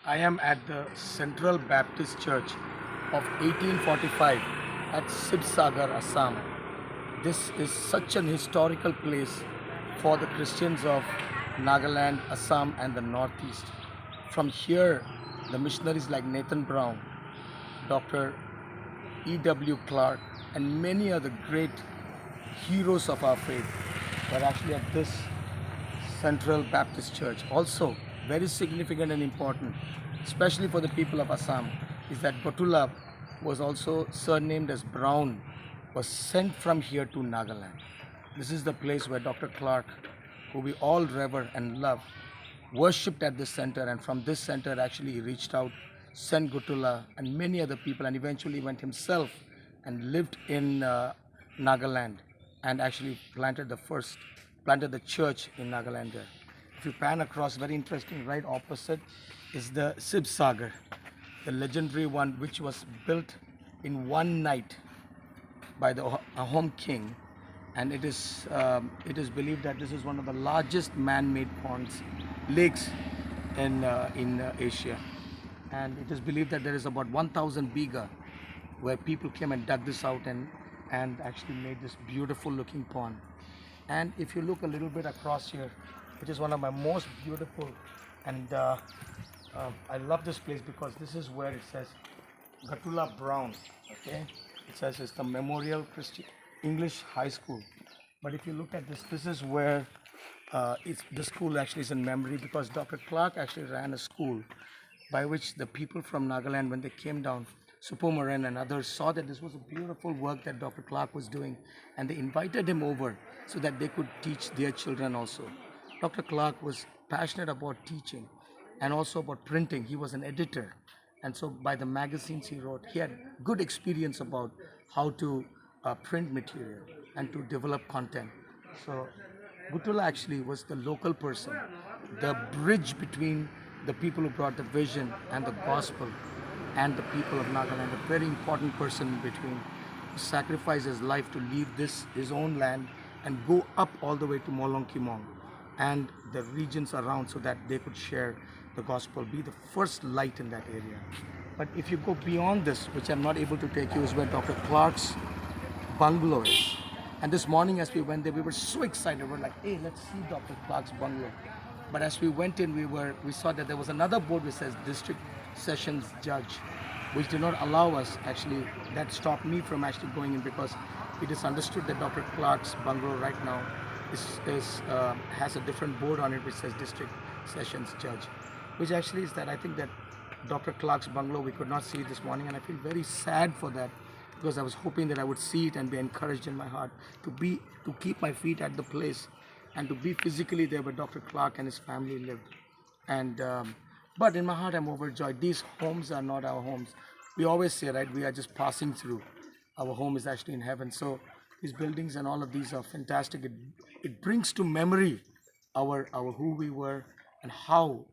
I am at the Central Baptist Church of 1845 at Sibsagar, Assam. This is such an historical place for the Christians of Nagaland, Assam and the Northeast. From here, the missionaries like Nathan Brown, Dr. E.W. Clark and many other great heroes of our faith were actually at this Central Baptist Church. Also, very significant and important, especially for the people of Assam, is that Gudhula was also surnamed as Brown, was sent from here to Nagaland. This is the place where Dr. Clark, who we all revere and love, worshipped at this center, and from this center actually he reached out, sent Gudhula and many other people, and eventually went himself and lived in Nagaland and actually planted the church in Nagaland there. If you pan across, very interesting, right opposite is the Sibsagar, the legendary one which was built in one night by the Ahom king, and it is believed that this is one of the largest man-made ponds, lakes in Asia, and it is believed that there is about 1,000 biga where people came and dug this out and actually made this beautiful looking pond. And if you look a little bit across here, it is one of my most beautiful, and I love this place because this is where it says Gudhula Brown. Okay, it says it's the Memorial Christian English High School. But if you look at this is where the school actually is in memory, because Dr. Clark actually ran a school by which the people from Nagaland, when they came down, Supongmeren and others, saw that this was a beautiful work that Dr. Clark was doing, and they invited him over so that they could teach their children also. Dr. Clark was passionate about teaching and also about printing. He was an editor, and so by the magazines he wrote, he had good experience about how to print material and to develop content. So Gudhula actually was the local person, the bridge between the people who brought the vision and the gospel and the people of Nagaland, a very important person in between, who sacrificed his life to leave his own land and go up all the way to Molongkimong and the regions around so that they could share the gospel, be the first light in that area. But if you go beyond this, which I'm not able to take you, is where Dr. Clark's bungalow is. And this morning as we went there, we were so excited. We're like, hey, let's see Dr. Clark's bungalow. But as we went in, we saw that there was another board which says District Sessions Judge, which did not allow us, actually, that stopped me from actually going in, because it is understood that Dr. Clark's bungalow right now has a different board on it which says District Sessions Judge, which actually is that I think that Dr. Clark's bungalow we could not see it this morning, and I feel very sad for that, because I was hoping that I would see it and be encouraged in my heart to keep my feet at the place and to be physically there where Dr. Clark and his family lived. And but in my heart I'm overjoyed. These homes are not our homes. We always say, right, we are just passing through. Our home is actually in heaven. So these buildings and all of these are fantastic. It brings to memory our who we were and how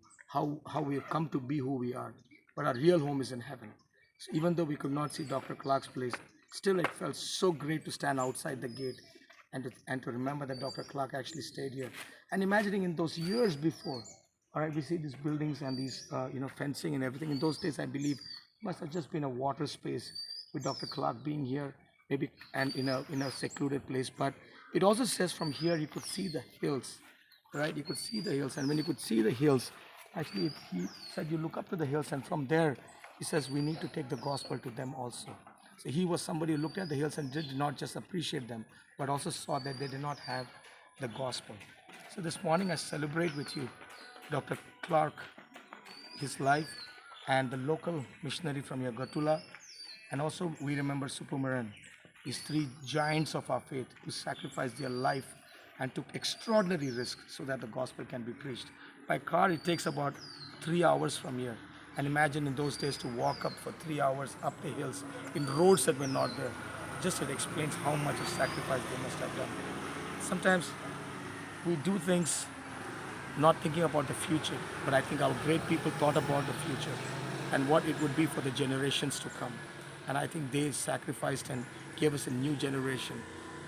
we have come to be who we are. But our real home is in heaven. So even though we could not see Dr. Clark's place, still it felt so great to stand outside the gate and to remember that Dr. Clark actually stayed here. And imagining in those years before, all right, we see these buildings and these fencing and everything. In those days, I believe must have just been a water space with Dr. Clark being here, maybe, and in a secluded place. But it also says from here you could see the hills, right? You could see the hills, and when you could see the hills, actually he said you look up to the hills, and from there he says we need to take the gospel to them also. So he was somebody who looked at the hills and did not just appreciate them, but also saw that they did not have the gospel. So this morning I celebrate with you Dr. Clark, his life, and the local missionary from your Gudhula, and also we remember Supongmeren, these three giants of our faith who sacrificed their life and took extraordinary risks so that the gospel can be preached. By car it takes about 3 hours from here, and imagine in those days to walk up for 3 hours up the hills in roads that were not there. Just it explains how much of sacrifice they must have done. Sometimes we do things not thinking about the future, but I think our great people thought about the future and what it would be for the generations to come. And I think they sacrificed and gave us a new generation.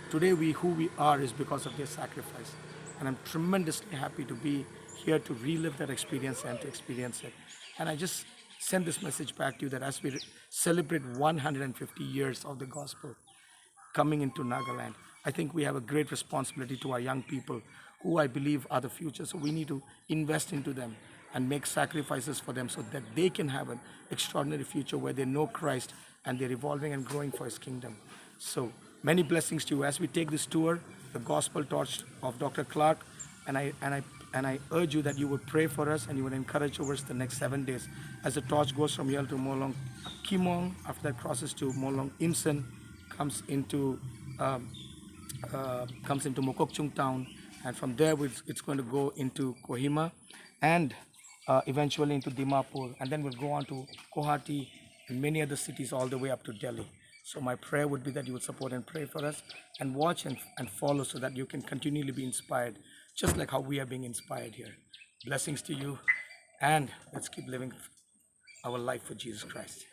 Today who we are is because of their sacrifice. And I'm tremendously happy to be here to relive that experience and to experience it. And I just send this message back to you that as we celebrate 150 years of the gospel coming into Nagaland, I think we have a great responsibility to our young people who I believe are the future. So we need to invest into them and make sacrifices for them so that they can have an extraordinary future where they know Christ and they're evolving and growing for His kingdom. So many blessings to you as we take this tour, the Gospel Torch of Dr. Clark, and I urge you that you would pray for us and you would encourage over us the next 7 days as the torch goes from here to Molong Kimong, after that crosses to Molong Imsen, comes into Mokokchung town, and from there it's going to go into Kohima and eventually into Dimapur, and then we'll go on to Guwahati and many other cities all the way up to Delhi. So my prayer would be that you would support and pray for us and watch and follow so that you can continually be inspired, just like how we are being inspired here. Blessings to you, and let's keep living our life for Jesus Christ.